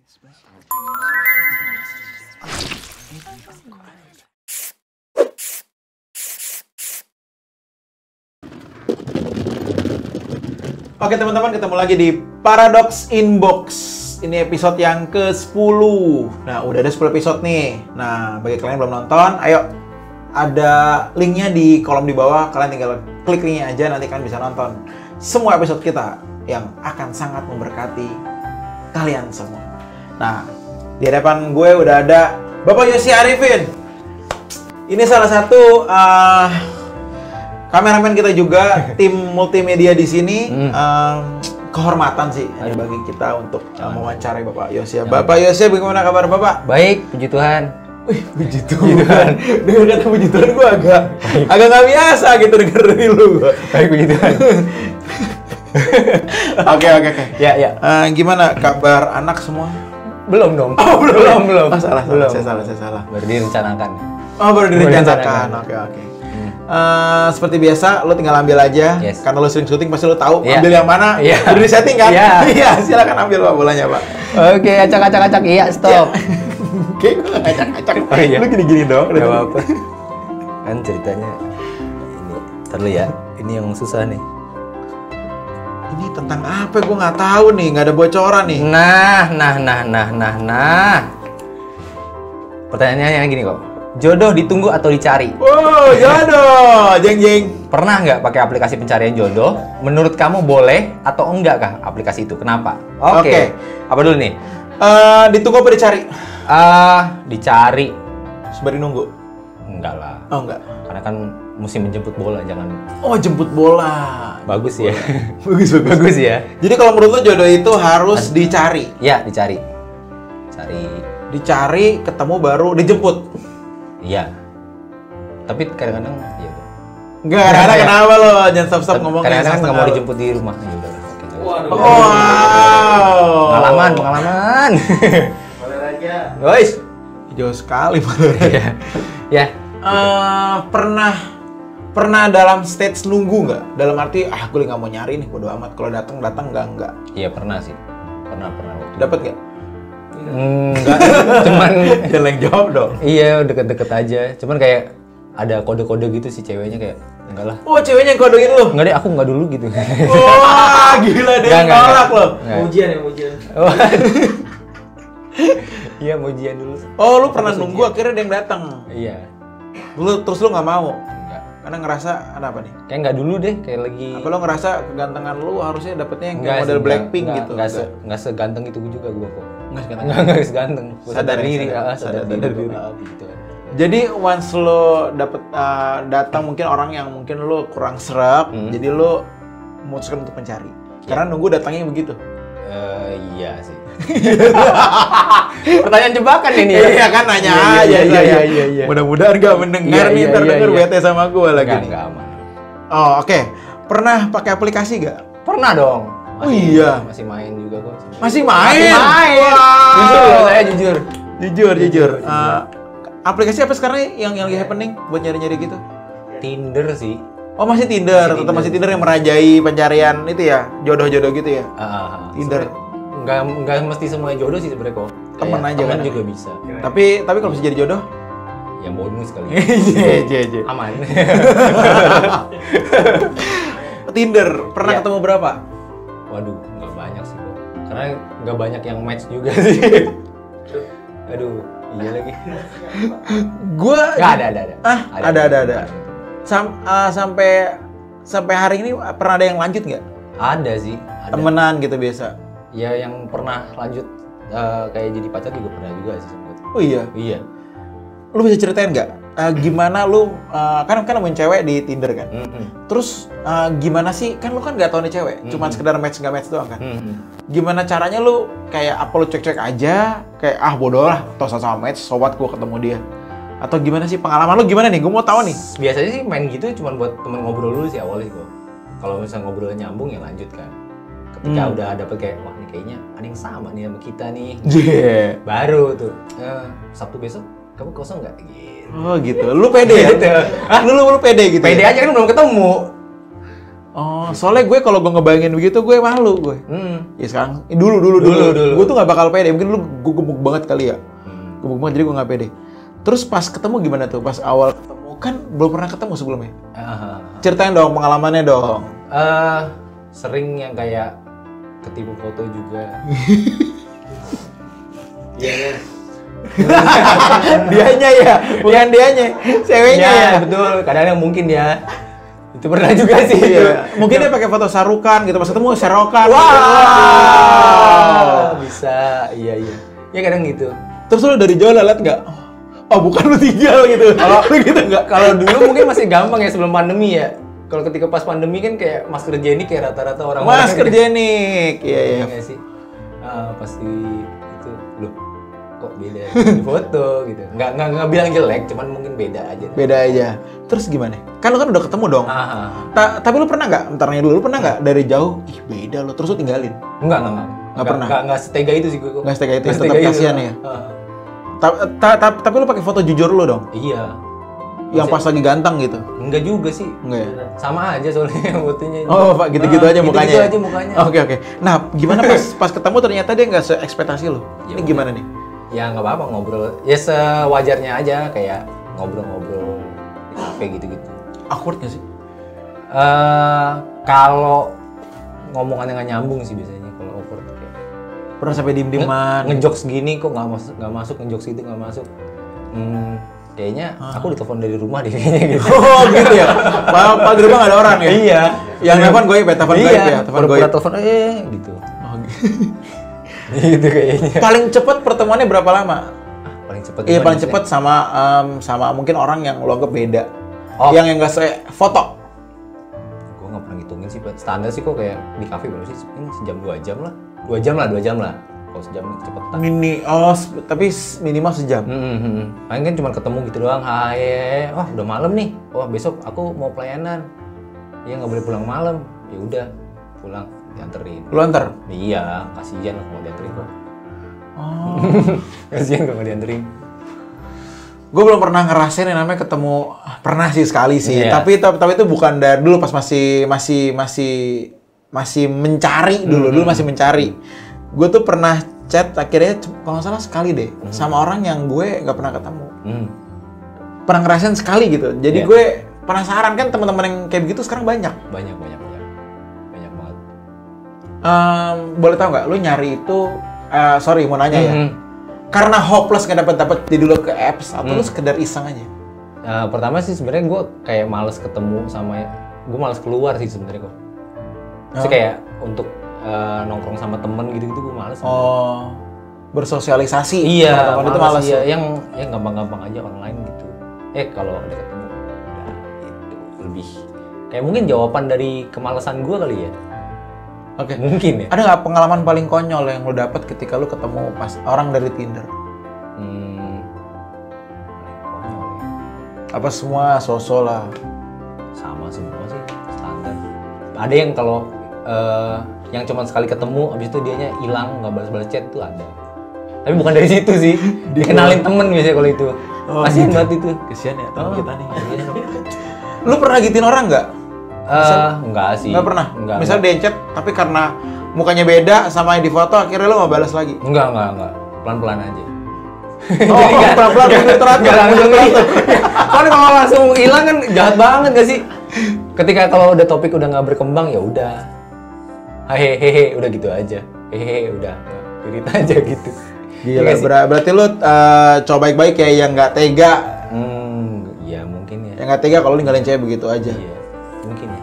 Oke teman-teman, ketemu lagi di Paradox Inbox. Ini episode yang ke-10. Nah, udah ada 10 episode nih. Nah, bagi kalian yang belum nonton, ayo ada linknya di kolom di bawah. Kalian tinggal klik linknya aja, nanti kalian bisa nonton semua episode kita yang akan sangat memberkati kalian semua. Nah, di hadapan gue udah ada Bapak Yosi Arifin. Ini salah satu kameramen kita juga, tim multimedia di sini. Kehormatan sih bagi kita untuk mewawancarai Bapak Yosi. Bapak Yosi, bagaimana kabar Bapak? Baik, puji Tuhan. Wih, puji Tuhan. Dengar kata puji Tuhan gue agak nggak biasa gitu denger dari lu. Baik, puji Tuhan. Oke. Ya. Gimana kabar anak semua? Belum dong. Oh, belum. Belum. Salah. Saya salah. Baru direncanakan. Oh, baru direncanakan. Oke. Seperti biasa, lo tinggal ambil aja. Yes. Karena lo sering syuting, pasti lo tahu Yeah. ambil yang mana. Yeah. Udah di setting kan? Yeah. Iya, silakan ambil Pak bolanya, Pak. Oke, acak. Iya, stop. Oke, gue ngacak-ngacak. Oh, iya. Lu gini-gini dong. Gak apa-apa. Kan ceritanya ini, terlalu ya. Ini yang susah nih. Ini tentang apa? Gue nggak tahu nih, nggak ada bocoran nih. Nah. Pertanyaannya yang gini kok. Jodoh ditunggu atau dicari? Wow, jodoh, jeng. Pernah nggak pakai aplikasi pencarian jodoh? Menurut kamu boleh atau enggak kah aplikasi itu? Kenapa? Oke. Apa dulu nih? Ditunggu apa dicari? Dicari. Sembari nunggu? Enggak lah. Oh, enggak. Karena kan musim menjemput bola, jangan. Oh, jemput bola. Bagus ya. Bagus ya. Jadi kalau menurut lo jodoh itu harus dicari? Iya, dicari. Dicari, ketemu baru dijemput? Iya. Tapi kadang-kadang ya. Enggak, kadang-kadang kenapa lo? Jangan stop ngomongnya. Kadang-kadang nggak mau dijemput di rumah. Ya udah. Oke. Wow. Pengalaman. Boleh aja. Guys. Jauh sekali padahal. Ya. Pernah dalam stage nunggu nggak? Dalam arti, gue nggak mau nyari nih, bodo amat. Kalau datang enggak. Iya, pernah sih. Pernah. Dapat nggak? Enggak, cuman Jangan yang jawab dong. iya deket-deket aja. Cuman kayak ada kode-kode gitu sih ceweknya kayak enggak lah. Oh, ceweknya yang kodein lo? Enggak deh, aku enggak dulu gitu. Wah, gila deh, nolak lo. Ujian. Oh. Iya, mau ujian dulu. Oh, lu pernah nunggu akhirnya ada yang datang. Iya. Terus lu nggak mau? Enggak. Karena ngerasa ada apa nih? Kayak enggak dulu deh, kayak lagi. Apa lo ngerasa kegantengan lu harusnya dapetnya yang Enggak kayak model sih, Blackpink enggak, gitu? Enggak seganteng itu juga gua kok. Enggak seganteng. Gua Sadar diri, sadar diri. Gitu. Jadi once lo dapet datang mungkin orang yang mungkin lo kurang serak, jadi lo memutuskan untuk mencari. Karena nunggu datangnya begitu. Iya sih. Pertanyaan jebakan ini ya? Iya kan, nanya aja. Iya. Mudah-mudahan gak mendengar nih, ntar denger bete sama gue lagi nih. Enggak aman. Oh, oke. Pernah pakai aplikasi gak? Pernah dong. Oh iya. Masih main juga kok. Masih main? Wow. Jujur loh, Saya jujur. Aplikasi apa sekarang yang lagi happening buat nyari-nyari gitu? Tinder sih. Oh, masih Tinder. Tetap masih Tinder yang merajai pencarian itu ya? Jodoh-jodoh gitu ya? Tinder. Enggak mesti semuanya jodoh sih sebenarnya kok. Temen aja kan juga bisa. Tapi kalau bisa jadi jodoh? Yang bonus kali. Iya. Aman. Tinder, pernah ketemu berapa? Waduh, nggak banyak sih kok. Karena nggak banyak yang match juga sih. Aduh, iya lagi. Gua nggak ada. Ada. Sampai hari ini pernah ada yang lanjut nggak? Ada sih. Ada. Temenan gitu biasa. Ya yang pernah lanjut kayak jadi pacar juga pernah juga sih sempet. Oh iya. Iya. Lu bisa ceritain nggak? Gimana lu kan nemuin cewek di Tinder kan? Terus gimana sih? Kan lu kan nggak tahu nih cewek, cuman sekedar match nggak match doang kan? Gimana caranya lu kayak apa lu cek-cek aja? Kayak bodoh lah, toh sama match, sobat gua ketemu dia. Atau gimana sih pengalaman lu gimana nih? Gua mau tahu nih. Biasanya sih main gitu cuman buat temen ngobrol dulu sih awalnya kok. Kalau misalnya ngobrolnya nyambung ya lanjut kan. Ketika udah dapet kayak wah nih kayaknya ada yang sama nih sama kita nih. Baru tuh Sabtu besok kamu kosong nggak? Gitu. Oh gitu. Lu pede ya? Gitu. Lu pede gitu. Pede ya? aja kan belum ketemu. Oh, soalnya gue kalau gue ngebayangin begitu gue malu gue. Ya sekarang dulu. Gue tuh nggak bakal pede. Mungkin gue gemuk banget kali ya. Gemuk banget jadi gue nggak pede. Terus pas ketemu gimana tuh? Pas awal ketemu kan belum pernah ketemu sebelumnya. Ceritain dong pengalamannya dong. Sering yang kayak ketipu foto juga. Iya. Dianya ya, bukan dianya, ceweknya ya. Betul. Kadang-kadang mungkin ya. Itu pernah juga sih. Iya. Mungkin dia pakai foto sarukan gitu, pas ketemu serokan. Wow. Bisa, iya. Ya kadang gitu. Terus lu dari jauh liat nggak? Oh bukan lu tinggal gitu. Kalau gitu nggak? Kalau dulu mungkin masih gampang ya sebelum pandemi ya. Kalau ketika pas pandemi kan kayak masker jenik kayak rata-rata orang. Masker jenik, iya. Nggak sih? Pasti itu loh. Kok beda di foto gitu. Nggak bilang jelek, cuman mungkin beda aja. Beda aja. Terus gimana? Kan lu kan udah ketemu dong. Tapi lu pernah nggak? Bentar nanya dulu, lu pernah nggak dari jauh? Ih beda lo, terus lu tinggalin? Enggak pernah. Nggak setega itu sih gue. Nggak setega itu, tetap kasihan ya. Tapi lu pakai foto jujur lu dong? Iya. Yang pas lagi ganteng gitu? Enggak juga sih. Enggak ya? Sama aja soalnya fotonya. Oh, Pak, gitu-gitu aja mukanya. Gitu aja mukanya. Oke. Nah, gimana pas ketemu ternyata dia nggak se-ekspektasi lu? Ini gimana nih? Ya nggak apa-apa ngobrol. Ya sewajarnya aja kayak ngobrol-ngobrol di kafe gitu-gitu. Awkward nggak sih? Kalau ngomongannya nggak nyambung sih biasanya kalau awkward kayak. Pernah sampai diem-dieman? Ngejokes gini kok nggak masuk, ngejokes itu nggak masuk. Kayaknya aku ditelepon dari rumah deh kayaknya gitu. Oh gitu ya? Pak di rumah nggak ada orang ya? Iya. Yang telepon gue telepon gue ya? Telepon gue. Telepon gitu. Oh gitu. Gitu kayaknya. Paling cepat pertemuannya berapa lama? Paling cepat. Iya paling cepat sama mungkin orang yang lo anggap beda. Oh. Yang nggak foto. Gue nggak pernah ngitungin sih, standar sih kok kayak di kafe berapa sih? Ini sejam 2 jam lah. 2 jam lah. Kalau sejam cepetan. Tapi minimal sejam. Paling kan cuma ketemu gitu doang. Hai, wah udah malam nih. Wah besok aku mau pelayanan. Ya nggak boleh pulang malam. Ya udah pulang dianterin. Lu anter? Iya, kasihan kalau dianterin kok. Oh. Kasihan kalau dianterin. Gue belum pernah ngerasain yang namanya ketemu. Pernah sih sekali sih. Yeah. Tapi itu bukan dari dulu pas masih mencari dulu. Dulu masih mencari. Gue tuh pernah chat akhirnya kalau nggak salah sekali deh sama orang yang gue nggak pernah ketemu. Pernah ngerasain sekali gitu. Jadi gue penasaran kan teman-teman yang kayak begitu sekarang banyak. Banyak banget. Boleh tahu nggak? Lu nyari itu, sorry mau nanya ya. Karena hopeless nggak dapet jadi lu ke apps atau lu sekedar iseng aja? Pertama sih sebenarnya gue kayak males ketemu sama, gue males keluar sih sebenarnya kok. Terus kayak untuk nongkrong sama temen gitu-gitu gue males. Oh, bersosialisasi. Iya, itu males. Iya. Yang gampang-gampang aja online gitu. Kalau udah ketemu, udah itu lebih. Kayak mungkin jawaban dari kemalasan gue kali ya. Oke. Mungkin ya. Ada nggak pengalaman paling konyol yang lo dapet ketika lo ketemu pas orang dari Tinder? Paling konyol ya. Apa semua sosok lah? Sama semua sih, standar. Ada yang kalau yang cuma sekali ketemu, abis itu dianya hilang, nggak balas-balas chat tuh ada. Tapi bukan dari situ sih, dikenalin temen biasanya kalau itu. Kasian banget itu. Kasian ya teman kita nih. Lu pernah gituin orang nggak? Enggak sih. Nggak pernah? Enggak. Misal dia chat, tapi karena mukanya beda sama yang di foto, akhirnya lu nggak balas lagi? Enggak. Pelan-pelan aja. Oh, pelan-pelan teratur. Kan kalau langsung hilang kan jahat banget gak sih? Ketika kalau udah topik udah nggak berkembang ya udah. Hehehe, udah gitu aja. Hehehe, udah. Cerita aja gitu. Gila, berarti lu coba baik-baik ya yang nggak tega. Ya mungkin ya. Yang nggak tega kalau ninggalin cewek begitu aja. Iya, mungkin ya.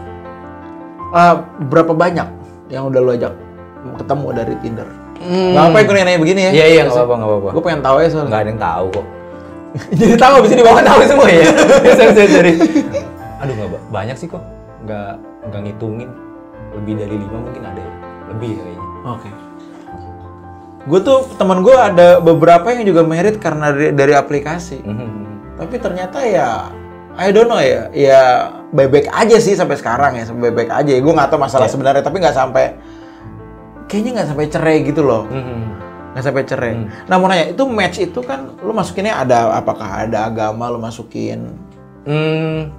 Berapa banyak yang udah lu ajak ketemu dari Tinder? Nggak apa yang gue nanya begini ya? Iya, nggak apa-apa. Gue pengen tahu ya soalnya. Nggak ada yang tahu kok. Jadi tahu abis ini bawa Tahu semua ya. Saya dari. Aduh nggak banyak sih kok. Nggak ngitungin. Lebih dari 5 mungkin ada ya. Lebih kayaknya. Oke. Gue tuh teman gue ada beberapa yang juga merit karena dari aplikasi. Tapi ternyata ya I don't know ya baik-baik aja sih sampai sekarang ya, sampai baik-baik aja. Gue nggak tahu masalah sebenarnya, tapi nggak sampai, kayaknya nggak sampai cerai gitu loh. Nggak sampai cerai. Nah mau nanya, itu match itu kan lu masukinnya ada apakah ada agama lu masukin,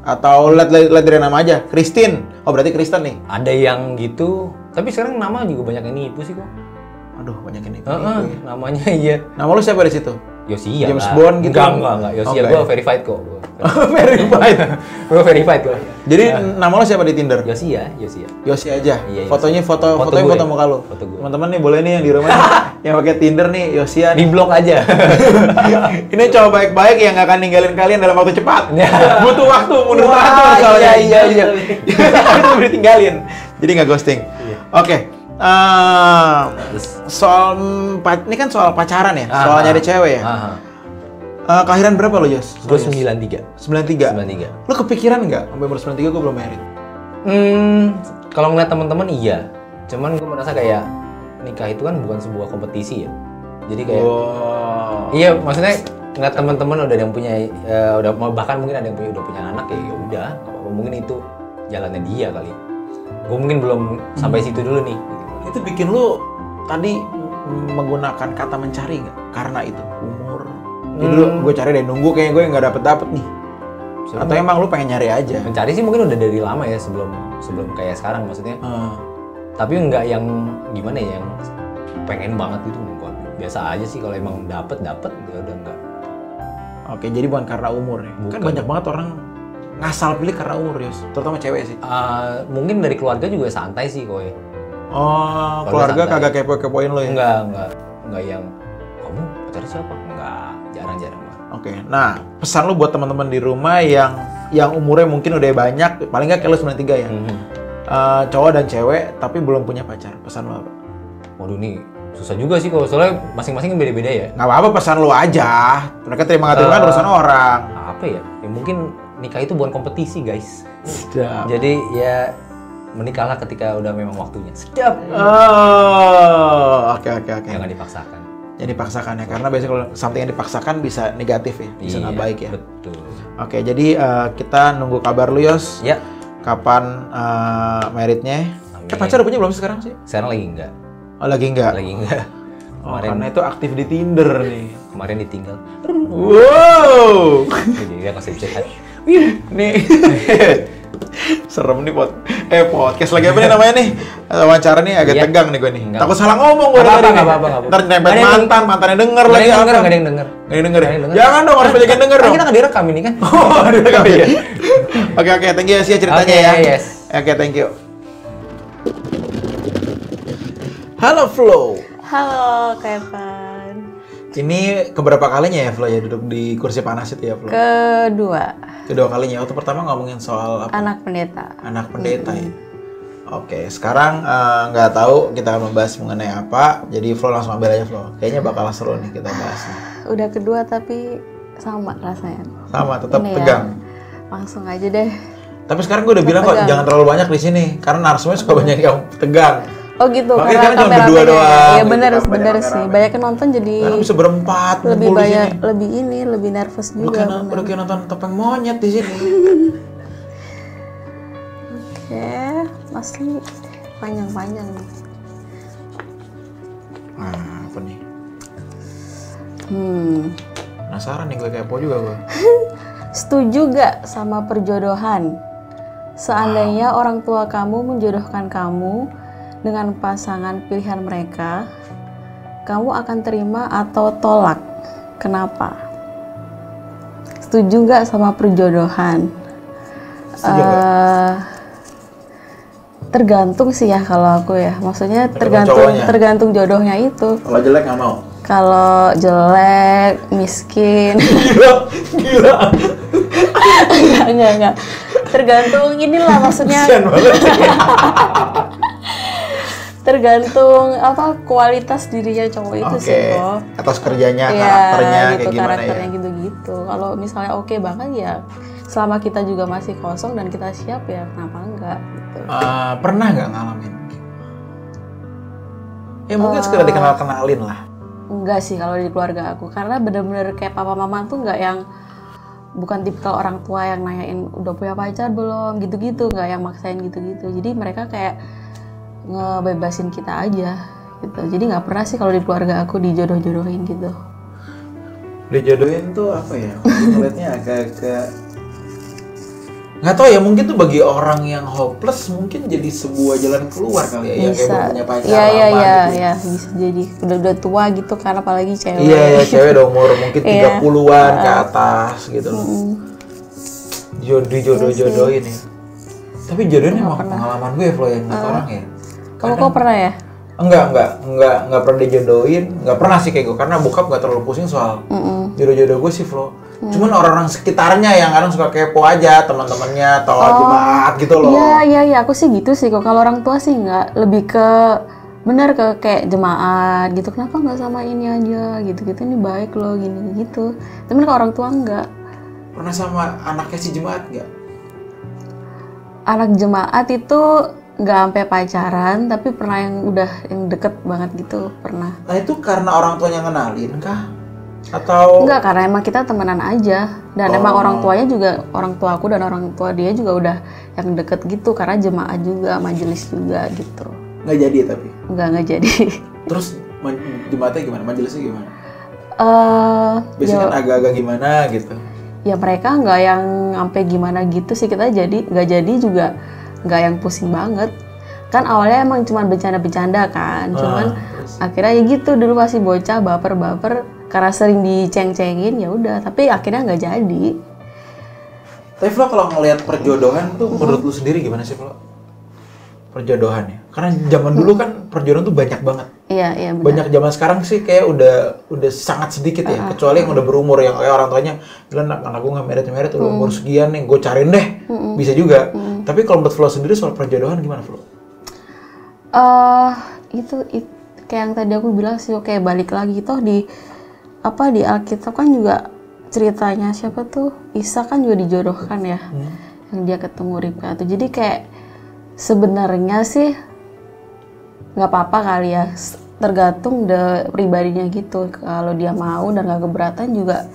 Atau lihat dari nama aja, Christine. Oh berarti Kristen nih. Ada yang gitu, tapi sekarang nama juga banyak yang nipu sih kok. Aduh banyak yang nipu. Namanya iya. Nama lu siapa di situ? Yosia James Bond gitu? Enggak. Yosia gue verified kok. Verified. Gue verified kok. Jadi nama lo siapa di Tinder? Yosia. Yosi aja. Iya, fotonya foto muka lu. Foto gue. Teman-teman nih boleh nih yang di rumah nih, yang pakai Tinder nih Yosia. Di blok aja. Ini cowok baik-baik yang nggak akan ninggalin kalian dalam waktu cepat. Butuh waktu mundur teratur soalnya. Iya. Itu ditinggalin. Jadi nggak ghosting. Iya. Oke. Soal ini kan soal pacaran ya, soal nyari cewek ya. Kelahiran berapa lo, Jos? Gue 93. 93. Lo kepikiran nggak sampai umur 93 gue belum married? Kalau ngeliat teman-teman iya. Cuman gue merasa kayak nikah itu kan bukan sebuah kompetisi ya. Jadi kayak iya, maksudnya ngeliat teman-teman udah ada yang punya bahkan mungkin ada yang udah punya anak ya udah, mungkin itu jalannya dia kali. Gue mungkin belum sampai situ dulu nih. Itu bikin lu tadi menggunakan kata mencari nggak? Karena itu umur. Jadi dulu gue cari deh, nunggu kayaknya gue nggak dapet nih. Atau emang lu pengen nyari aja? Mencari sih mungkin udah dari lama ya, sebelum kayak sekarang maksudnya. Tapi nggak yang gimana ya, yang pengen banget gitu. Biasa aja sih, kalau emang dapet ya udah enggak. Oke, jadi bukan karena umur ya? Bukan. Kan banyak banget orang ngasal pilih karena umur, Yos. Terutama cewek sih. Mungkin dari keluarga juga santai sih kok ya. Oh, keluarga kagak kepo-kepoin lo ya? Enggak yang kamu pacar siapa? Enggak, jarang-jarang. Oke, nah pesan lu buat teman-teman di rumah yang umurnya mungkin udah banyak, paling nggak kayak lu 93 ya, cowok dan cewek tapi belum punya pacar, pesan lu apa? Waduh nih, susah juga sih kalau soalnya masing-masing kan beda-beda ya. Nggak apa-apa, pesan lu aja, mereka terima nggak terima urusan orang. Apa ya? Ya mungkin nikah itu bukan kompetisi guys. Sedap. Jadi ya menikahlah ketika udah memang waktunya. Sedap. Oke. Jangan dipaksakan. Jangan dipaksakan ya, karena biasanya kalau something yang dipaksakan bisa negatif ya, bisa nggak baik ya. Betul. Oke, jadi kita nunggu kabar lu, Yos. Ya. Kapan meritnya? Pacar udah punya belum sih sekarang sih? Sekarang lagi enggak. Oh, lagi enggak? Kemarin, karena itu aktif di Tinder nih. Kemarin ditinggal. Wow. Jadi dia nggak bisa chat. Nih. Serem nih podcast lagi apa nih namanya nih? Wawancara nih agak tegang nih gue nih. Takut salah ngomong gue tadi. Enggak apa-apa. Ntar nempel mantannya denger lagi. Nggak ada yang denger. Jangan dong, harus banyak yang denger dong. Kita nggak direkam ini kan? Oh, direkam ya. Oke, thank you sih ceritanya ya. Yes. Oke, thank you. Halo Flo. Halo Kevin. Ini keberapa kalinya ya Flo ya duduk di kursi panas itu ya Flo? Kedua kalinya. Waktu pertama ngomongin soal apa? Anak pendeta. Anak pendeta ya. Oke, sekarang nggak tahu kita akan membahas mengenai apa. Jadi Flo langsung ambil aja Flo. Kayaknya bakal seru nih kita bahas. Udah kedua tapi sama rasanya. Sama, tetap ini tegang. Ya, langsung aja deh. Tapi sekarang gue udah bilang kok jangan terlalu banyak di sini karena narsumnya suka banyak yang tegang. Oh gitu, makanya karena cuma berdua doang. Iya benar sih. Banyak yang nonton jadi karena bisa berempat. Lebih nervous juga. Udah kayak nonton Topeng Monyet di sini. Oke, masih panjang-panjang nih. Apa nih? Penasaran nih gue, kepo juga gue. Setuju gak sama perjodohan? Seandainya orang tua kamu menjodohkan kamu dengan pasangan pilihan mereka, kamu akan terima atau tolak? Kenapa? Setuju nggak sama perjodohan? Tergantung sih ya kalau aku ya. Maksudnya tergantung jodohnya itu. Kalau jelek nggak mau? Kalau jelek, miskin. Gila. Enggak. Tergantung inilah maksudnya. Tergantung apa kualitas dirinya cowok itu sih kok. Atas kerjanya, karakternya gitu, kayak gimana karakternya ya. gitu-gitu. Kalau misalnya oke banget ya selama kita juga masih kosong dan kita siap ya kenapa enggak gitu. Pernah nggak ngalamin? Ya mungkin sekedar dikenal-kenalin lah. Enggak sih kalau di keluarga aku karena bener-bener kayak papa mama tuh nggak yang bukan tipikal orang tua yang nanyain udah punya pacar belum gitu-gitu, nggak yang maksain gitu-gitu. Jadi mereka kayak ngebebasin kita aja gitu. Jadi nggak pernah sih kalau di keluarga aku dijodoh-jodohin gitu. Dijodohin tuh apa ya? Ngeliatnya agak Nggak tahu ya, mungkin tuh bagi orang yang hopeless mungkin jadi sebuah jalan keluar kali ya, yang kayak Bisa. belum punya pacar Iya, lama gitu. iya, bisa jadi udah tua gitu kan, apalagi cewek. Iya ya, cewek udah umur mungkin Iya. 30-an ke atas gitu loh. Jodoh-jodohin ya. Tapi jodohin emang pengalaman gue Flo yang ngeliat orang ya. Kamu kok pernah ya? Enggak pernah dijodohin, enggak pernah sih kayak gue, karena bokap enggak terlalu pusing soal jodoh-jodoh gue sih Flo. Cuman orang-orang sekitarnya yang kadang suka kepo aja, teman-temannya atau jemaat gitu loh. Iya, aku sih gitu sih kok. Kalau orang tua sih nggak, lebih ke benar ke kayak jemaat gitu. Kenapa nggak sama ini aja gitu-gitu, ini baik loh gini gitu. Tapi kalau orang tua nggak. Pernah sama anaknya si jemaat nggak? Anak jemaat itu nggak sampai pacaran, tapi pernah yang udah yang deket banget gitu, pernah. Nah itu karena orang tuanya ngenalin kah? Atau Enggak, karena emang kita temenan aja. Dan emang orang tuanya juga, orang tua aku dan orang tua dia juga udah yang deket gitu, karena jemaat juga, majelis juga gitu. nggak jadi tapi? Nggak jadi. Terus jemaatnya gimana? Majelisnya gimana? Biasanya Ya, kan agak-agak gimana gitu. ya mereka nggak yang sampai gimana gitu sih, kita jadi nggak jadi juga nggak yang pusing banget. Kan awalnya emang cuma bercanda-bercanda kan, cuman akhirnya ya gitu, dulu masih bocah baper-baper karena sering diceng-cengin, ya udah, tapi akhirnya nggak jadi. Tapi Flo kalau ngelihat perjodohan tuh menurut lu sendiri gimana sih Flo? Perjodohan ya? Karena zaman dulu kan perjodohan tuh banyak banget. Iya benar. Banyak, zaman sekarang sih kayak udah sangat sedikit ya, kecuali yang udah berumur, yang kayak orang tuanya bilang anak gue nggak merit udah umur sekian nih, gue cariin deh, bisa juga. Tapi kalau menurut Flo sendiri soal perjodohan gimana Flo? Itu kayak yang tadi aku bilang sih, kayak balik lagi toh di Alkitab kan juga ceritanya siapa tuh, Isa kan juga dijodohkan ya, yang dia ketemu Ribka tuh. Jadi kayak sebenarnya sih nggak apa-apa kali ya, tergantung pribadinya gitu. Kalau dia mau dan nggak keberatan juga,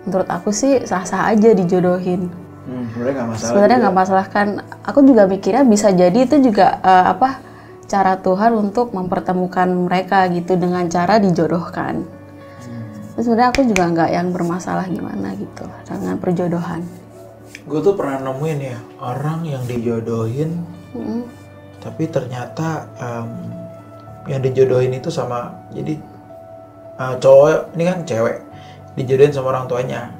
menurut aku sih sah-sah aja dijodohin. Sebenarnya nggak masalah. Sebenarnya nggak masalah kan. Aku juga mikirnya bisa jadi itu juga cara Tuhan untuk mempertemukan mereka gitu dengan cara dijodohkan. Terus sebenarnya aku juga nggak yang bermasalah gimana gitu dengan perjodohan. Gue tuh pernah nemuin ya orang yang dijodohin, tapi ternyata yang dijodohin itu sama, jadi cowok ini kan cewek dijodohin sama orang tuanya,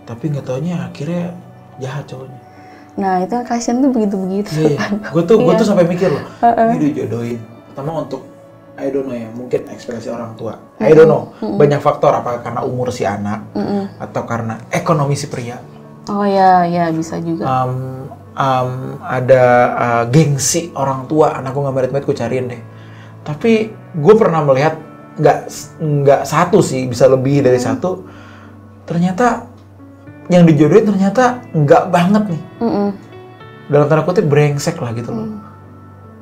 tapi nggak taunya akhirnya jahat cowoknya. Nah itu yang kasihan tuh begitu-begitu. Iya, gue tuh sampai mikir loh, ini dijodohin. Pertama untuk I don't know ya, mungkin ekspektasi orang tua. I don't know, banyak faktor, apa karena umur si anak, atau karena ekonomi si pria. Oh ya bisa juga. Ada gengsi orang tua, anakku nggak merit-merit, gue cariin deh. Tapi gue pernah melihat nggak satu sih, bisa lebih dari satu. Ternyata yang dijodohin ternyata nggak banget nih. Dalam tanda kutip brengsek lah gitu loh.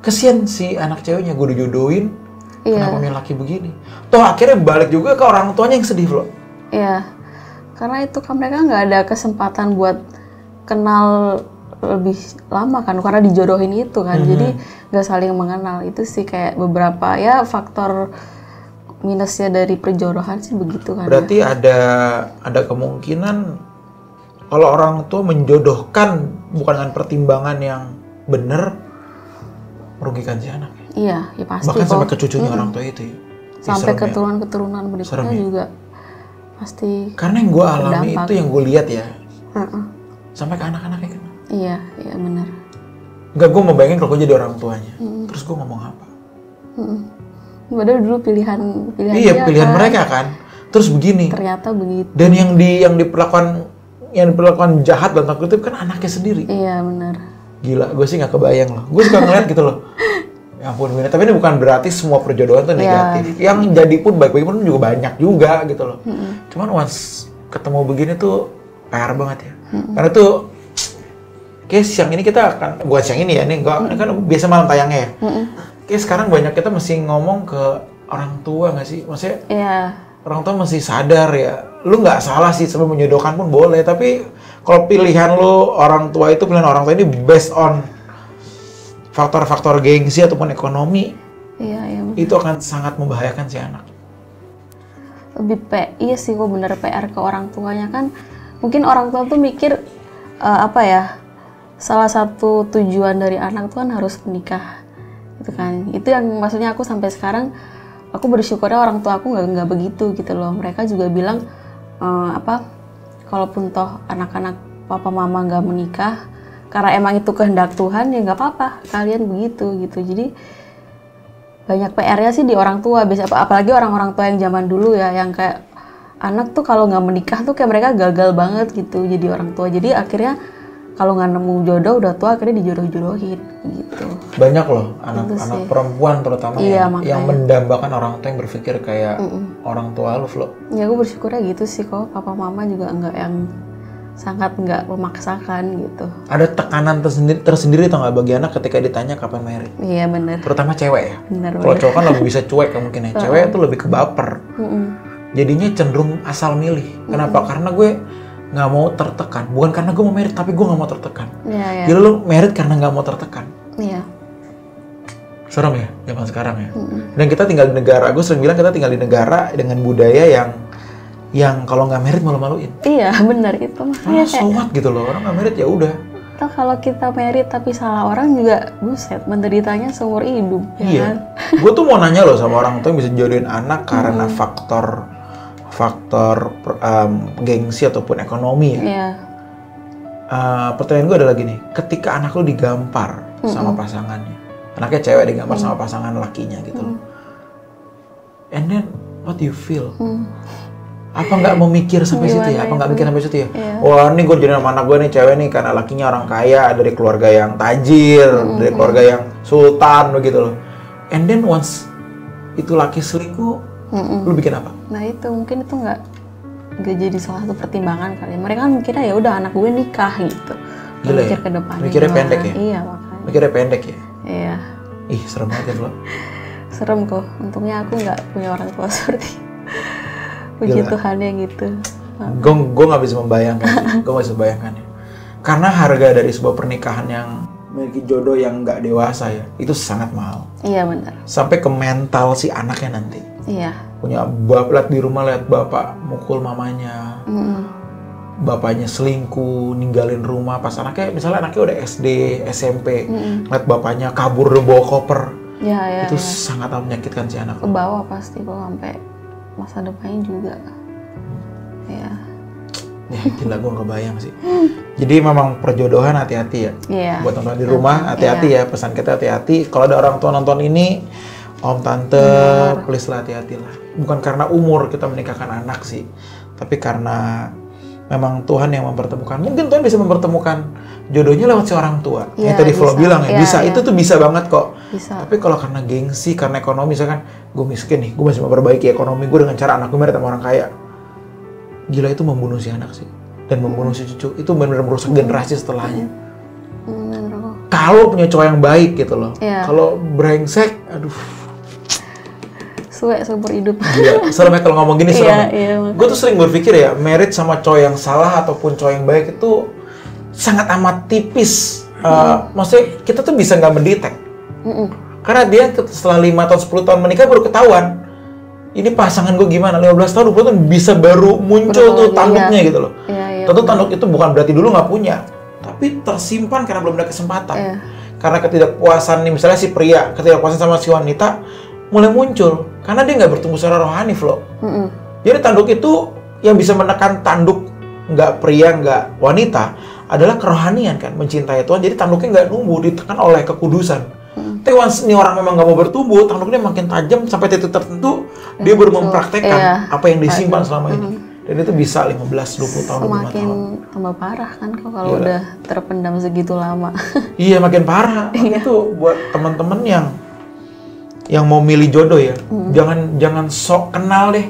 Kesian si anak ceweknya, gue dijodohin, kenapa milih laki begini? Toh akhirnya balik juga ke orang tuanya yang sedih loh. Iya, karena itu kan mereka nggak ada kesempatan buat kenal lebih lama kan, karena dijodohin itu kan. Jadi nggak saling mengenal. Itu sih kayak beberapa ya faktor minusnya dari perjodohan sih begitu kan. Berarti ada kemungkinan kalau orang tua menjodohkan bukan dengan pertimbangan yang benar, merugikan si anak. Iya, ya pasti. Bahkan sampai ke cucunya orang tua itu ya. Sampai keturunan-keturunan berikutnya juga pasti. Karena yang gue alami berdampak. itu, yang gue lihat ya, sampai ke anak-anaknya kan. Iya benar. Enggak, gue mau bayangin kalau gue jadi orang tuanya, terus gue ngomong apa? Padahal dulu pilihan Iya, dia pilihan kan. mereka kan. Terus begini. Ternyata begitu. Dan yang diperlakukan jahat dan takut itu kan anaknya sendiri. Iya benar. Gila, gue sih nggak kebayang loh. Gue suka ngeliat gitu loh. Ya ampun, Wina. Tapi ini bukan berarti semua perjodohan tuh negatif. Yang jadi pun baik-baik pun juga banyak juga gitu loh. Cuman once ketemu begini tuh PR banget ya. Karena tuh kayak siang ini kita akan, bukan siang ini ya, ini kan biasa malam tayangnya ya. Kayak sekarang banyak kita mesti ngomong ke orang tua nggak sih? Maksudnya orang tua mesti sadar ya. Lu nggak salah sih sebelum menjodohkan pun boleh, tapi kalau pilihan lu orang tua itu, pilihan orang tua ini based on faktor-faktor gengsi ataupun ekonomi, itu akan sangat membahayakan si anak. Iya sih, gue bener PR ke orang tuanya kan. Mungkin orang tua tuh mikir apa ya? Salah satu tujuan dari anak tuh kan harus menikah, gitu kan? Itu yang maksudnya aku sampai sekarang aku bersyukurnya orang tua aku nggak begitu gitu loh. Mereka juga bilang kalaupun toh anak-anak papa mama nggak menikah karena emang itu kehendak Tuhan, ya nggak apa-apa kalian begitu gitu. Jadi banyak PR-nya sih di orang tua, biasa apalagi orang-orang tua yang zaman dulu ya, yang kayak anak tuh kalau nggak menikah tuh kayak mereka gagal banget gitu jadi orang tua. Jadi akhirnya kalau nggak nemu jodoh udah tua akhirnya dijodoh-jodohin gitu. Banyak loh anak-anak perempuan terutama iya, yang mendambakan orang tua yang berpikir kayak orang tua lu, Flo. Ya aku bersyukurnya gitu sih kok, papa mama juga nggak yang sangat nggak memaksakan gitu. Ada tekanan tersendiri atau nggak bagi anak ketika ditanya kapan married? Iya benar. Terutama cewek ya. Benar. Kalau cowok kan lebih bisa cuek ya mungkin ya. Cewek itu lebih ke baper. Jadinya cenderung asal milih. Kenapa? Karena gue nggak mau tertekan. Bukan karena gue mau married, tapi gue nggak mau tertekan. Iya. Jadi lu married karena nggak mau tertekan. Iya. Serem ya zaman sekarang ya. Dan kita tinggal di negara. Gue sering bilang kita tinggal di negara dengan budaya yang kalau nggak married malu-maluin. Iya benar itu. Makanya so what gitu loh, orang nggak married ya udah. Atau kalau kita married tapi salah orang juga buset, menderitanya seumur hidup. Iya. Ya kan? Gue tuh mau nanya loh sama orang tua yang bisa jodohin anak karena faktor gengsi ataupun ekonomi ya. Iya. Pertanyaan gue adalah gini, ketika anak lo digampar sama pasangannya, anaknya cewek digampar sama pasangan lakinya gitu loh, and then what do you feel? Apa nggak mau mikir sampai situ ya? Apa nggak mikir sampai situ ya? Wah ini gue jadi sama anak gue nih cewek nih karena lakinya orang kaya, dari keluarga yang tajir, dari keluarga yang sultan begitu loh. And then once itu laki selingkuh, lu bikin apa? Nah itu mungkin itu nggak jadi salah satu pertimbangan kali. Mereka kan mikirnya ya udah anak gue nikah gitu. Gila mikir ya? ke depannya. Mikirnya gimana. pendek ya? Iya makanya. Mikirnya pendek ya? Iya. Ih serem banget ya lo. Serem kok. Untungnya aku nggak punya orang tua seperti itu. Puji Tuhan yang gitu. Gue nggak bisa membayangkan. Gue nggak bisa membayangkan ya. Karena harga dari sebuah pernikahan yang memiliki jodoh yang nggak dewasa ya, itu sangat mahal. Iya benar. Sampai ke mental si anaknya nanti. Iya. Punya lihat di rumah lihat bapak mukul mamanya, bapaknya selingkuh, ninggalin rumah pas anaknya, misalnya anaknya udah SD, SMP, lihat bapaknya kabur udah bawa koper, Ya, itu sangat menyakitkan si anak. Ke bawah pasti kok sampai masa depannya juga. Ya. Ya gila gue nggak bayang sih. Jadi memang perjodohan hati-hati ya. Iya. Buat nonton di rumah hati-hati ya, pesan kita hati-hati. Kalau ada orang tua nonton ini, om tante, please lah hati-hati lah. Bukan karena umur kita menikahkan anak sih, tapi karena memang Tuhan yang mempertemukan. Mungkin Tuhan bisa mempertemukan jodohnya lewat si orang tua. Ya, yang tadi Flo bilang ya, bisa. Ya. Itu tuh bisa banget kok. Bisa. Tapi kalau karena gengsi, karena ekonomi, misalkan gue miskin nih, gue masih memperbaiki ekonomi gue dengan cara anak gue married sama orang kaya. Gila itu membunuh si anak sih. Dan membunuh si cucu. Itu benar-benar merusak generasi setelahnya. Kalau punya cowok yang baik gitu loh. Ya. Kalau brengsek, aduh. Suwe seumur hidup. Iya, serem ya kalau ngomong gini serem. Iya, gue tuh sering berpikir ya, married sama cowok yang salah ataupun cowok yang baik itu sangat amat tipis. Maksudnya kita tuh bisa nggak mendetek. Karena dia setelah 5 tahun, 10 tahun menikah baru ketahuan. Ini pasangan gue gimana, 15 tahun, 20 tahun bisa baru muncul tuh tanduknya gitu loh. Iya, Tentu tanduk itu bukan berarti dulu nggak punya, tapi tersimpan karena belum ada kesempatan. Iya. Karena ketidakpuasan nih, misalnya si pria, ketidakpuasan sama si wanita mulai muncul. Karena dia nggak bertumbuh secara rohani, Flo. Jadi tanduk itu yang bisa menekan tanduk nggak pria, nggak wanita adalah kerohanian kan, mencintai Tuhan. Jadi tanduknya nggak numbuh, ditekan oleh kekudusan. Tapi once ini orang memang nggak mau bertumbuh, tanduknya makin tajam sampai titik tertentu, dia baru mempraktekkan apa yang disimpan selama ini. Dan itu bisa 15-20 tahun, 25 Semakin tahun. tambah parah kan kalau udah terpendam segitu lama. Iya, makin parah. Itu buat teman-teman yang mau milih jodoh ya, jangan sok kenal deh.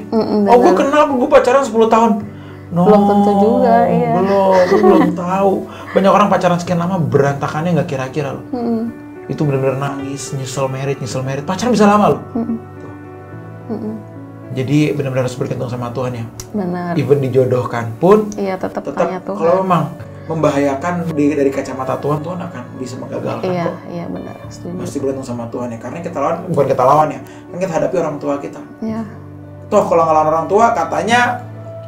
Oh, gue kenal, gue pacaran 10 tahun. No, belum tentu juga, iya. Belum tahu. Banyak orang pacaran sekian lama berantakannya nggak kira-kira loh. Itu benar-benar nangis, nyesel married. Pacaran bisa lama loh. Jadi benar-benar harus bergantung sama Tuhan ya. Benar. Even dijodohkan pun, Iya tetap tanya Tuhan. kalau memang membahayakan dari kacamata Tuhan akan bisa menggagalkan Iya, kok. iya benar. Setuju. Pasti bergantung sama Tuhan ya. Karena kita lawan, bukan kita lawan ya, kan kita hadapi orang tua kita. Iya. Toh kalau ngelawan orang tua katanya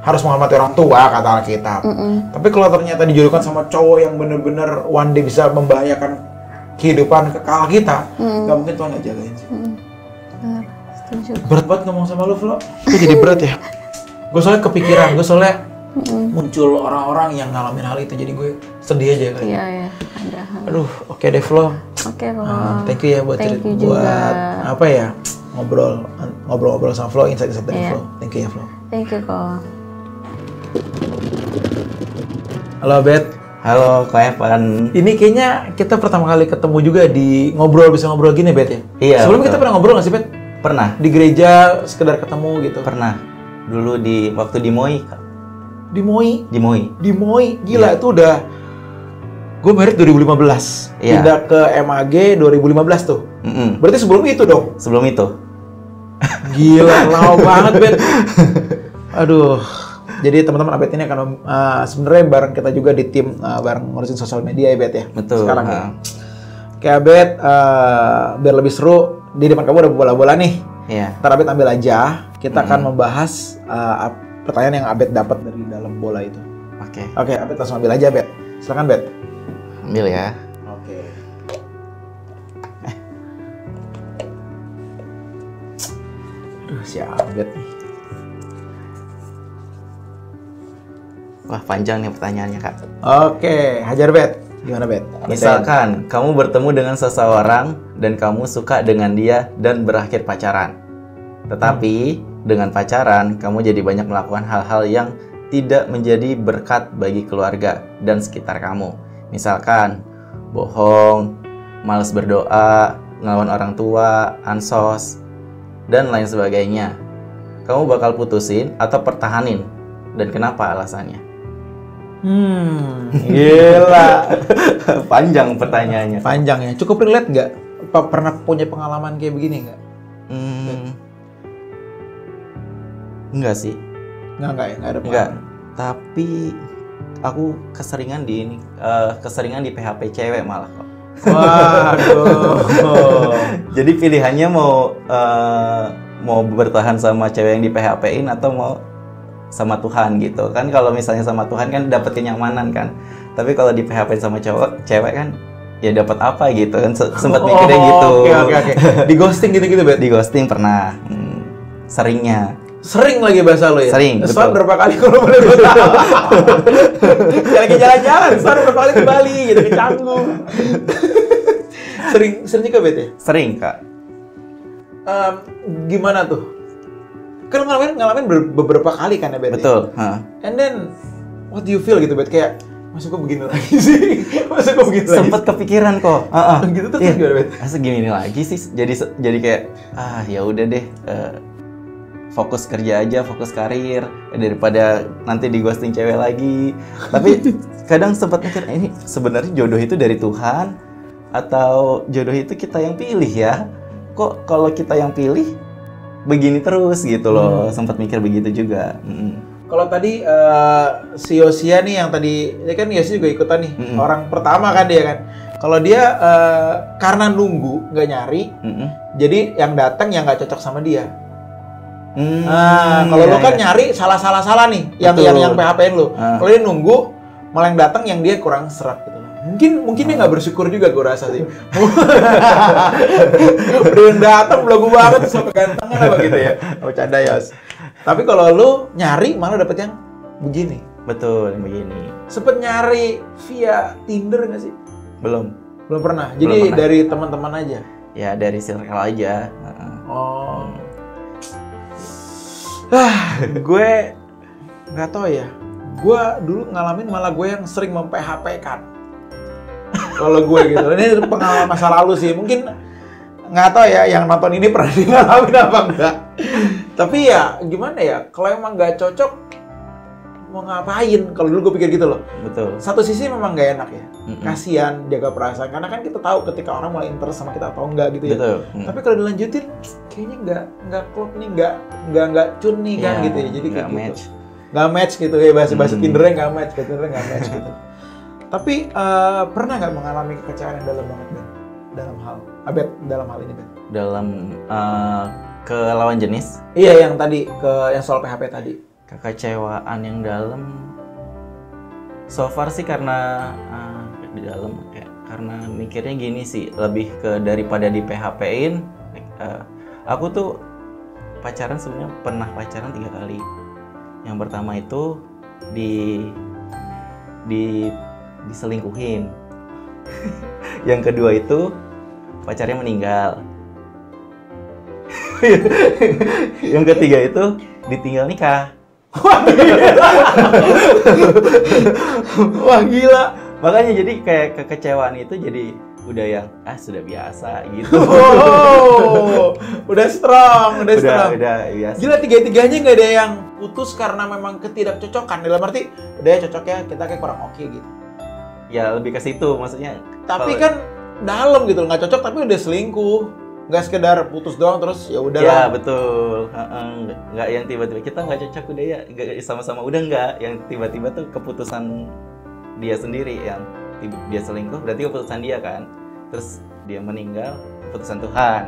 harus menghormati orang tua kata Alkitab. Tapi kalau ternyata dijodohkan sama cowok yang bener-bener one day bisa membahayakan kehidupan kekal kita, nggak mungkin Tuhan nggak jagain sih. Benar, setuju. Berat banget ngomong sama lu, Flo. Itu jadi berat ya. Gue soalnya kepikiran, gue soalnya muncul orang-orang yang ngalamin hal itu, jadi gue sedih aja kan. Iya, ada. Aduh, oke deh Flo. Oke, Flo. Thank you ya buat Thank you buat juga. apa ya, ngobrol sama Flo, insight dari Iya. Flo. Thank you ya Flo. Thank you, kok. Halo Bet. Halo, Ko Evan. Ini kayaknya kita pertama kali ketemu juga di bisa ngobrol gini Bet ya? Iya, Sebelum betul. kita pernah ngobrol nggak sih Bet? Pernah, Di gereja sekedar ketemu gitu. pernah. Dulu waktu di MOI, Kak. Di MOI. Di MOI. Di MOI. Gila Iya. itu udah gue merit 2015. Iya. Pindah ke MAG 2015 tuh. Berarti sebelum itu dong. Sebelum itu. Gila, lama banget Bet. Aduh. Jadi teman-teman Abed ini akan sebenarnya bareng kita juga di tim bareng ngurusin sosial media ya Bet ya. Betul. Sekarang ya. Oke Abed, biar lebih seru di depan kamu ada bola-bola nih. Iya. Ntar Abed ambil aja. Kita akan membahas pertanyaan yang Abed dapat dari dalam bola itu. Oke. Oke, Abed langsung ambil aja Bet. Silakan Bet. Ambil ya. Oke. Aduh, si Abed nih. Wah, panjang nih pertanyaannya, Kak. Oke, hajar Bet. Gimana Bet? Misalkan kamu bertemu dengan seseorang dan kamu suka dengan dia dan berakhir pacaran. Tetapi dengan pacaran kamu jadi banyak melakukan hal-hal yang tidak menjadi berkat bagi keluarga dan sekitar kamu. Misalkan bohong, malas berdoa, ngelawan orang tua, ansos, dan lain sebagainya. Kamu bakal putusin atau pertahanin? Dan kenapa alasannya? Gila. Panjang pertanyaannya. Panjang ya. Cukup relate nggak? Pernah punya pengalaman kayak begini nggak? Enggak sih. Nggak ya? Nggak ada Enggak. pengalaman? Tapi aku keseringan di PHP cewek malah kok. Waduh. Jadi pilihannya mau bertahan sama cewek yang di PHP-in atau mau sama Tuhan gitu kan. Kalau misalnya sama Tuhan kan dapat kenyamanan kan, tapi kalau di PHP sama cewek kan ya dapat apa gitu kan. Sempat mikirnya gitu. Oke. Di ghosting gitu-gitu Bet? Di ghosting pernah. Seringnya. Sering lagi bahasa lo ya? Sering, Soal betul. berapa kali kalau boleh gue tahu? Lagi jalan-jalan, soal berapa kali ke Bali gitu, ke Canggu. Sering juga Bet ya? Sering, Kak. Gimana tuh? Kan ngalamin beberapa kali kan ya Bet? Betul. And then, what do you feel gitu Bet? Kayak, masa gue begini lagi sih? Masa gue begini lagi? Sempet kepikiran kok. Gitu tuh Iya. gimana Bet? Masa gini lagi sih? Jadi kayak ya udah deh, fokus kerja aja, fokus karir daripada nanti di ghosting cewek lagi. Tapi kadang sempat mikir ini sebenarnya jodoh itu dari Tuhan atau jodoh itu kita yang pilih ya? Kok kalau kita yang pilih begini terus gitu loh. Sempat mikir begitu juga. Kalau tadi si Yosia nih yang tadi, ya kan Yosia juga ikutan nih, orang pertama kan dia kan. Kalau dia karena nunggu nggak nyari, jadi yang datang yang nggak cocok sama dia. Kalau lu kan nyari salah nih, yang PHP-in lu. Kalau dia nunggu, malah yang datang yang dia kurang serap gitu. Mungkin dia nggak bersyukur juga, gue rasa sih. Udah yang datang belagu banget sampai gantengan apa gitu ya. Bercanda Yos. Tapi kalau lu nyari malah dapet yang begini. Betul, begini. Sempet nyari via Tinder nggak sih? Belum Pernah. Jadi pernah. dari teman-teman aja. Ya dari circle aja. Oh. Gue nggak tahu ya. Gue dulu ngalamin malah gue yang sering mem-PHP-kan. Kalau gue gitu. Ini pengalaman masa lalu sih. Mungkin nggak tahu ya yang nonton ini pernah ngalamin apa enggak. Tapi ya gimana ya? Kalau emang nggak cocok, mau ngapain? Kalau dulu gue pikir gitu loh. Betul. Satu sisi memang nggak enak ya. Kasian jaga perasaan. Karena kan kita tahu ketika orang mulai interest sama kita atau enggak gitu ya. Betul. Tapi kalau dilanjutin, kayaknya nggak klop nih, nggak cun nih kan gitu ya. Jadi nggak kayak match. gitu. Nggak match gitu ya, bahasa Tindernya nggak match, Tindernya nggak match gitu. Tapi pernah nggak mengalami kekecewaan yang dalam banget Ben? Dalam hal ini Ben? Dalam ke lawan jenis. Iya yang tadi yang soal PHP tadi. Kekecewaan yang dalam so far sih karena di dalam kayak karena mikirnya gini sih, lebih ke daripada di PHP-in. Aku tuh pacaran sebenarnya pernah pacaran 3 kali. Yang pertama itu diselingkuhin. Yang kedua itu pacarnya meninggal. Yang ketiga itu ditinggal nikah. Wah gila. Makanya jadi kayak kekecewaan itu jadi udah yang sudah biasa gitu. Udah strong. Udah biasa. Gila, tiga-tiganya nggak ada yang putus karena memang ketidakcocokan. Dalam arti udah ya cocok ya, kita kayak kurang oke gitu. Ya lebih ke situ maksudnya. Tapi kan dalam gitu, nggak cocok tapi udah selingkuh. Nggak sekedar putus doang terus ya udah. Ya betul. Nggak yang tiba-tiba kita nggak cocok udah ya, nggak sama-sama udah nggak. Yang tiba-tiba tuh keputusan dia sendiri yang dia selingkuh berarti keputusan dia kan. Terus dia meninggal keputusan Tuhan.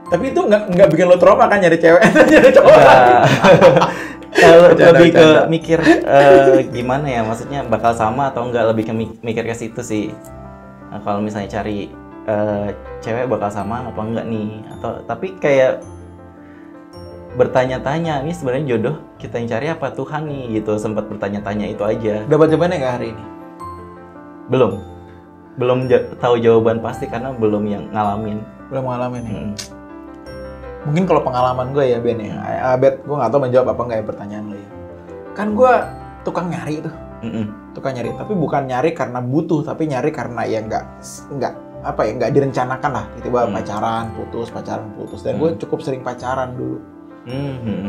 Tapi itu nggak bikin lo trauma kan nyari cewek, nyari cowok? Lebih ke mikir gimana ya, maksudnya bakal sama atau enggak, lebih ke mikir ke situ sih. Nah, kalau misalnya cari cewek bakal sama apa enggak nih, atau tapi kayak bertanya-tanya ini sebenarnya jodoh kita yang cari apa Tuhan nih gitu, sempat bertanya-tanya itu aja. Dapat jawabannya nggak hari ini? Belum tahu jawaban pasti karena belum yang ngalamin. Belum ngalamin ya. Mungkin kalau pengalaman gue ya Ben ya, Bet, gue nggak tahu menjawab apa nggak ya pertanyaan lo ya. Kan gue tukang nyari tuh, tukang nyari. Tapi bukan nyari karena butuh, tapi nyari karena ya nggak direncanakan lah. Tiba-tiba pacaran putus. Dan gue cukup sering pacaran dulu.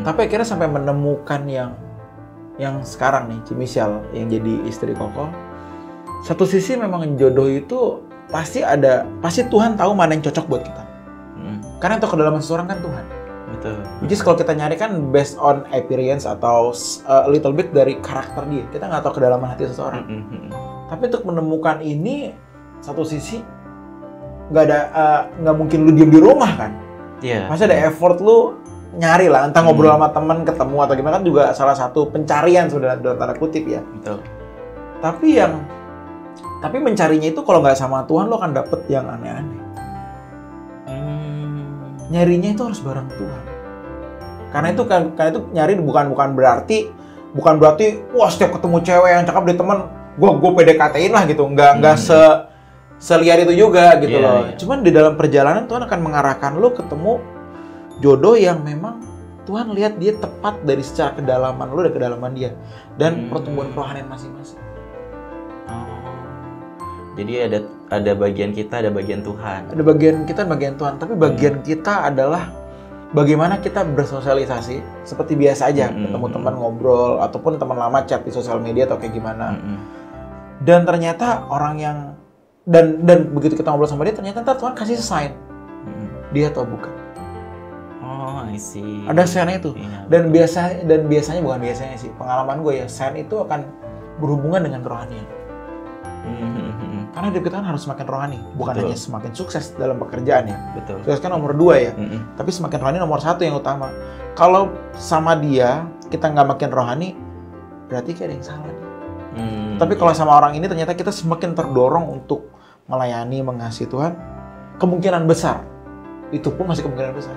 Tapi akhirnya sampai menemukan yang sekarang nih, Cimisyal yang jadi istri Koko. Satu sisi memang jodoh itu pasti Tuhan tahu mana yang cocok buat kita. Karena untuk kedalaman seseorang kan Tuhan. Betul. Jadi kalau kita nyari kan based on appearance atau a little bit dari karakter dia. Kita nggak tahu kedalaman hati seseorang. Tapi untuk menemukan ini, satu sisi nggak mungkin lu diem di rumah kan. Iya. Pasti ada effort lu nyari lah, entah ngobrol sama teman, ketemu atau gimana, kan juga salah satu pencarian sudah dalam tanda kutip ya. Betul. Tapi mencarinya itu kalau nggak sama Tuhan lo akan dapet yang aneh-aneh. Nyarinya itu harus bareng Tuhan. Karena itu nyari bukan berarti wah setiap ketemu cewek yang cakep di teman gue PDKT-in lah gitu. Nggak seliar itu juga gitu loh. Yeah. Cuman di dalam perjalanan Tuhan akan mengarahkan lo ketemu jodoh yang memang Tuhan lihat dia tepat dari secara kedalaman lo dan kedalaman dia dan pertumbuhan kerohanian masing-masing. Jadi ada bagian kita, ada bagian Tuhan. Ada bagian kita, bagian Tuhan. Tapi bagian kita adalah bagaimana kita bersosialisasi seperti biasa aja, ketemu teman ngobrol ataupun teman lama chat di sosial media atau kayak gimana. Dan ternyata orang yang dan begitu kita ngobrol sama dia, ternyata Tuhan kasih sign dia atau bukan. Oh, I see. Ada sign itu. Iya. Dan biasanya bukan biasanya sih, pengalaman gue ya, sign itu akan berhubungan dengan kerohanian. Karena hidup kita kan harus semakin rohani, bukan hanya semakin sukses dalam pekerjaan ya. Betul. Sukses kan nomor 2 ya, tapi semakin rohani nomor 1 yang utama. Kalau sama dia kita nggak makin rohani, berarti kayak ada yang salah nih. Tapi kalau sama orang ini ternyata kita semakin terdorong untuk melayani, mengasihi Tuhan, kemungkinan besar, itu pun masih kemungkinan besar.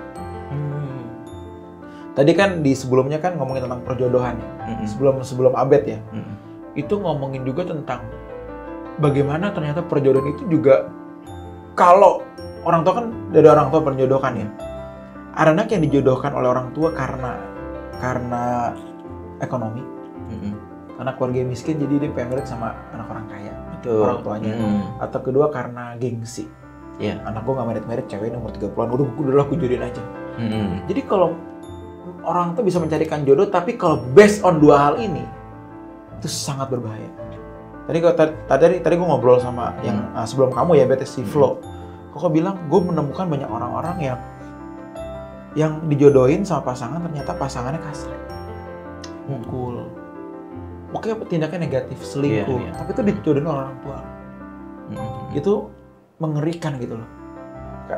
Tadi kan di sebelumnya kan ngomongin tentang perjodohan ya, sebelum Abed ya, itu ngomongin juga tentang bagaimana ternyata perjodohan itu juga, kalau orang tua kan dari orang tua perjodohkan ya. Ada anak yang dijodohkan oleh orang tua karena ekonomi. Anak keluarga miskin jadi dia pengen sama anak orang kaya. Betul. Orang tuanya. Atau kedua karena gengsi. Yeah. Anak gue gak merit cewek ini umur 30-an, udah aku jodohin aja. Jadi kalau orang tuh bisa mencarikan jodoh, tapi kalau based on 2 hal ini, itu sangat berbahaya. Tadi gue ngobrol sama yang sebelum kamu ya, BTS Flo. Koko bilang gue menemukan banyak orang-orang yang dijodohin sama pasangan, ternyata pasangannya kasar, mukul, pokoknya tindakan negatif, selingkuh. Tapi itu dijodohin oleh orang tua. Itu mengerikan gitu loh.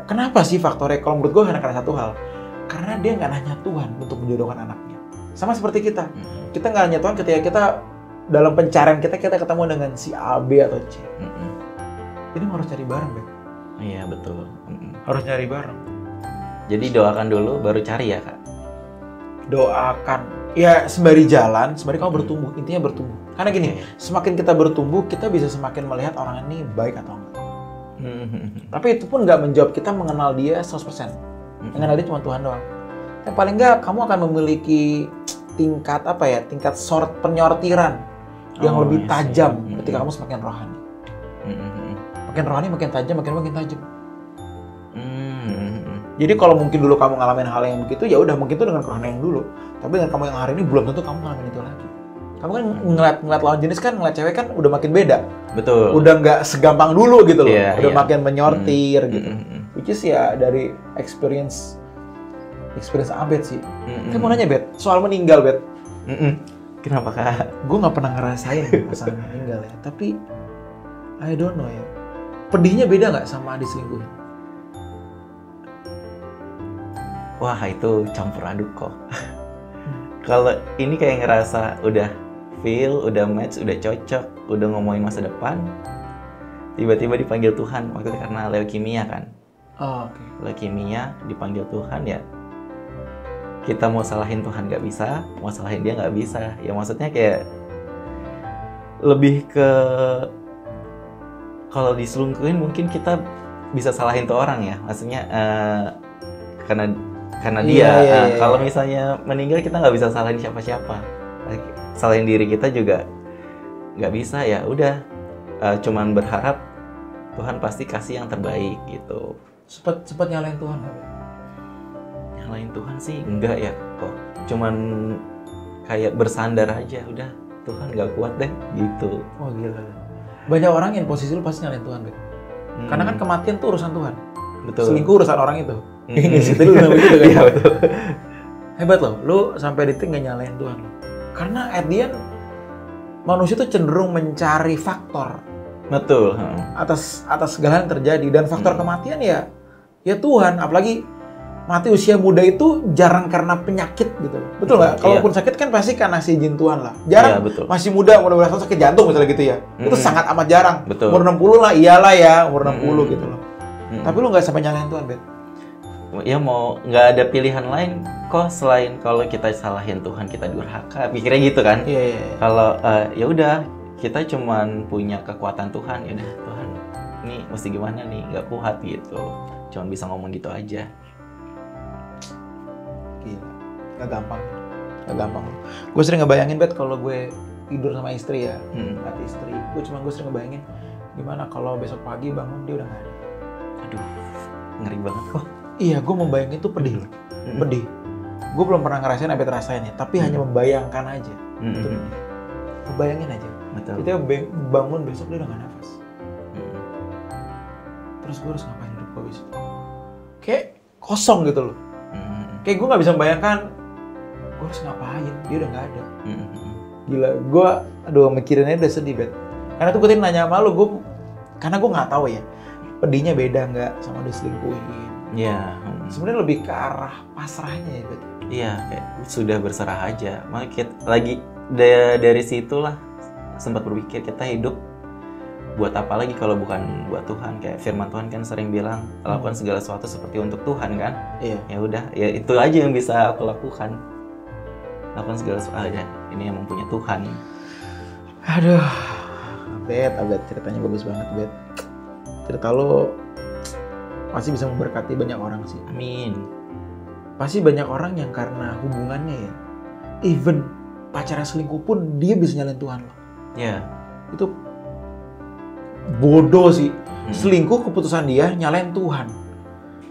Kenapa sih faktornya? Kalau menurut gue karena satu hal. Karena dia nggak nanya Tuhan untuk menjodohkan anaknya. Sama seperti kita. Kita nggak nanya Tuhan ketika kita dalam pencarian kita ketemu dengan si A, B, atau C. Ini harus cari bareng, Beb. Iya, betul. Harus cari bareng. Jadi doakan dulu, baru cari ya, Kak? Doakan. Ya, sembari jalan, sembari kamu bertumbuh. Intinya bertumbuh. Karena gini, semakin kita bertumbuh, kita bisa semakin melihat orang ini baik atau enggak. Tapi itu pun nggak menjawab kita mengenal dia 100%. Mengenal dia cuma Tuhan doang. Yang paling nggak, kamu akan memiliki tingkat tingkat penyortiran yang lebih tajam ketika kamu semakin rohani. Makin rohani, makin tajam, makin tajam. Jadi kalau mungkin dulu kamu ngalamin hal yang begitu, ya udah mungkin itu dengan kerohanian dulu. Tapi dengan kamu yang hari ini belum tentu kamu ngalamin itu lagi. Kamu kan ngeliat lawan jenis kan, ngeliat cewek kan udah makin beda. Betul. Udah nggak segampang dulu gitu loh. Yeah, udah yeah. makin menyortir gitu. Which is ya dari experience Abed sih. Saya mau nanya, Bet, soal meninggal, Bet. Kenapa, Kak? Gue nggak pernah ngerasain pasangan meninggal ya. Tapi I don't know ya. Pedihnya beda nggak sama diselingkuhin? Wah, itu campur aduk kok. Kalau ini kayak ngerasa udah feel, udah match, udah cocok, udah ngomongin masa depan, tiba-tiba dipanggil Tuhan. Waktu itu karena leukemia kan. Oh, oke. Leukemia, dipanggil Tuhan ya. Kita mau salahin Tuhan nggak bisa, mau salahin dia nggak bisa. Ya maksudnya kayak lebih ke kalau diselingkuhin mungkin kita bisa salahin tuh orang ya. Maksudnya karena dia. Kalau misalnya meninggal kita nggak bisa salahin siapa-siapa. Salahin diri kita juga nggak bisa ya. Udah cuman berharap Tuhan pasti kasih yang terbaik gitu. Sempet nyalain Tuhan nggak? Nyalain Tuhan sih enggak ya kok. Cuman kayak bersandar aja. Udah Tuhan nggak kuat deh gitu. Oh gila. Banyak orang yang posisi lu pasti nyalain Tuhan, Bet. Karena kan kematian tuh urusan Tuhan. Betul. Selingkuh urusan orang itu. Situ lu bilang begitu kan? Iya betul. Hebat loh, lu sampai detik nggak nyalain Tuhan lo. Karena at the end, manusia tuh cenderung mencari faktor Betul. atas segala yang terjadi, dan faktor kematian ya Tuhan. Apalagi mati usia muda itu jarang karena penyakit gitu loh. Betul nggak? Kalaupun sakit kan pasti karena si izin Tuhan lah. Jarang. Iya, betul. Masih muda, umur 12 tahun sakit jantung misalnya gitu ya. Itu sangat amat jarang. Betul. Umur 60 lah, iyalah ya, umur 60 gitu loh. Tapi lu nggak sampai nyalain Tuhan, Bet. Ya mau nggak ada pilihan lain kok selain kalau kita salahin Tuhan kita durhaka, pikirnya gitu kan? Iya. Kalau ya udah kita cuman punya kekuatan Tuhan, ya udah Tuhan ini mesti gimana nih, nggak kuat gitu, cuman bisa ngomong gitu aja. Gila, nggak gampang. Gue sering ngebayangin, Bet, kalau gue tidur sama istri ya, mati istri. Gue sering ngebayangin gimana kalau besok pagi bangun dia udah nggak ada. Aduh, ngeri banget kok. Iya, gue membayangin itu pedih loh, pedih. Gue belum pernah ngerasain apa rasain ya, tapi hanya membayangkan aja. Itu membayangin aja. Betul. Kita bangun besok dia udah gak nafas. Terus gue harus ngapain hidup gue besok? Kayak kosong gitu loh. Kayak gue gak bisa membayangkan gue harus ngapain, dia udah gak ada. Gila, gue mikirinnya udah sedih, Bet. Karena tuh gue tadi nanya sama lu, karena gue gak tahu ya pedihnya beda nggak sama diselingkuhin. Iya. Sebenarnya lebih ke arah pasrahnya ya, Bet. Iya, kayak sudah berserah aja. Makanya kita lagi dari situlah sempat berpikir kita hidup buat apa lagi kalau bukan buat Tuhan. Kayak firman Tuhan kan sering bilang lakukan segala sesuatu seperti untuk Tuhan kan. Iya. Ya udah, ya itu aja yang bisa aku lakukan. Lakukan segala sesuatu aja. Ini yang mempunyai Tuhan. Aduh, Abed, ceritanya bagus banget, Bet. Cerita lo pasti bisa memberkati banyak orang sih. Amin. Pasti banyak orang yang karena hubungannya ya, even pacarnya selingkuh pun dia bisa nyalain Tuhan loh. Ya. Itu bodoh sih. Selingkuh keputusan dia, nyalain Tuhan.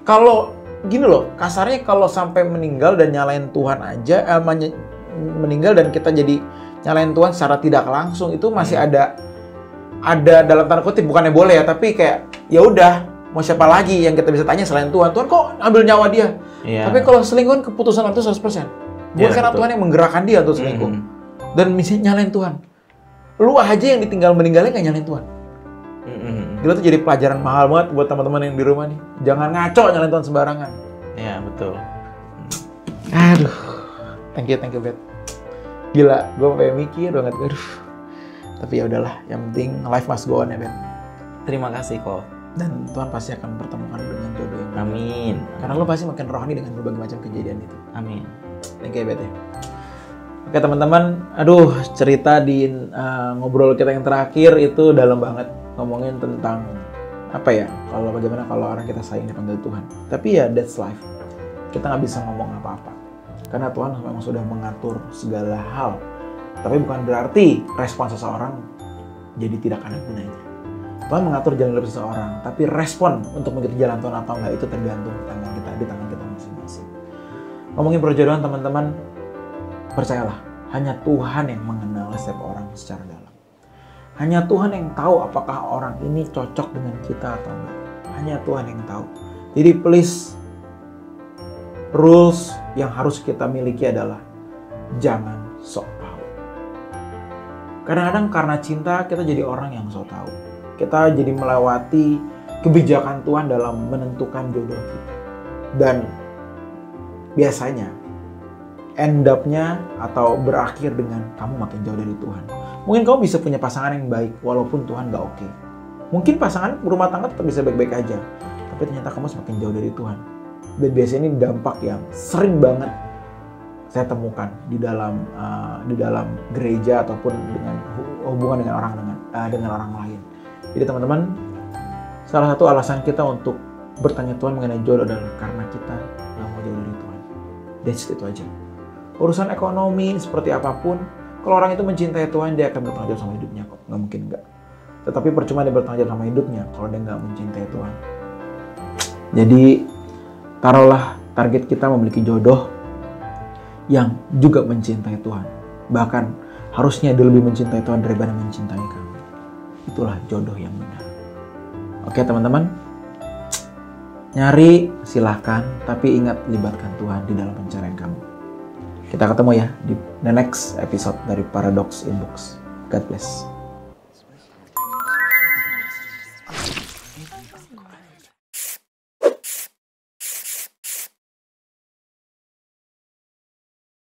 Kalau gini loh, kasarnya kalau sampai meninggal dan nyalain Tuhan aja, meninggal dan kita jadi nyalain Tuhan secara tidak langsung, itu masih ada dalam tanda kutip, bukannya boleh ya, tapi kayak ya udah, mau siapa lagi yang kita bisa tanya selain Tuhan? Tuhan kok ambil nyawa dia? Iya. Tapi kalau selingkuh keputusan itu 100%. Bukan karena betul. Tuhan yang menggerakkan dia untuk selingkuh. Dan misi nyalain Tuhan. Lu aja yang ditinggal meninggalnya nggak nyalain Tuhan. Gila tuh jadi pelajaran mahal banget buat teman-teman yang di rumah nih. Jangan ngaco nyalain Tuhan sembarangan. Ya, betul. Aduh. Thank you, Bet. Gila, gue pengen mikir banget. Aduh. Tapi ya udahlah, yang penting life must go on ya, Bet. Terima kasih kok. Dan Tuhan pasti akan pertemukan dengan jodoh yang baik. Amin. Karena lo pasti makin rohani dengan berbagai macam kejadian itu. Amin. Thank you, Bet ya. Oke teman-teman, aduh cerita di ngobrol kita yang terakhir itu dalam banget. Ngomongin tentang apa ya, bagaimana kalau orang kita sayang dipanggil Tuhan. Tapi ya that's life. Kita nggak bisa ngomong apa-apa. Karena Tuhan memang sudah mengatur segala hal. Tapi bukan berarti respon seseorang jadi tidak ada gunanya. Tuhan mengatur jalan hidup seseorang, tapi respon untuk mengikuti jalan Tuhan atau enggak itu tergantung di tangan kita masing-masing. Ngomongin perjodohan teman-teman, percayalah, hanya Tuhan yang mengenal setiap orang secara dalam. Hanya Tuhan yang tahu apakah orang ini cocok dengan kita atau enggak. Hanya Tuhan yang tahu. Jadi please, rules yang harus kita miliki adalah jangan sok tahu. Kadang-kadang karena cinta kita jadi orang yang sok tahu. Kita jadi melewati kebijakan Tuhan dalam menentukan jodoh kita. Dan biasanya end up-nya atau berakhir dengan kamu makin jauh dari Tuhan. Mungkin kamu bisa punya pasangan yang baik walaupun Tuhan gak oke. Mungkin pasangan rumah tangga tetap bisa baik-baik aja. Tapi ternyata kamu semakin jauh dari Tuhan. Dan biasanya ini dampak yang sering banget saya temukan di dalam gereja ataupun dengan hubungan dengan orang lain. Jadi teman-teman, salah satu alasan kita untuk bertanya Tuhan mengenai jodoh adalah karena kita gak mau jauh dari Tuhan. That's it, itu aja. Urusan ekonomi seperti apapun, kalau orang itu mencintai Tuhan, dia akan bertanggung jawab sama hidupnya kok. Nggak mungkin nggak. Tetapi percuma dia bertanggung jawab sama hidupnya kalau dia nggak mencintai Tuhan. Jadi, taruhlah target kita memiliki jodoh yang juga mencintai Tuhan. Bahkan, harusnya dia lebih mencintai Tuhan daripada mencintai kamu. Itulah jodoh yang benar. Oke teman-teman, nyari silahkan, tapi ingat libatkan Tuhan di dalam pencarian kamu. Kita ketemu ya di the next episode dari Paradox Inbox. God bless.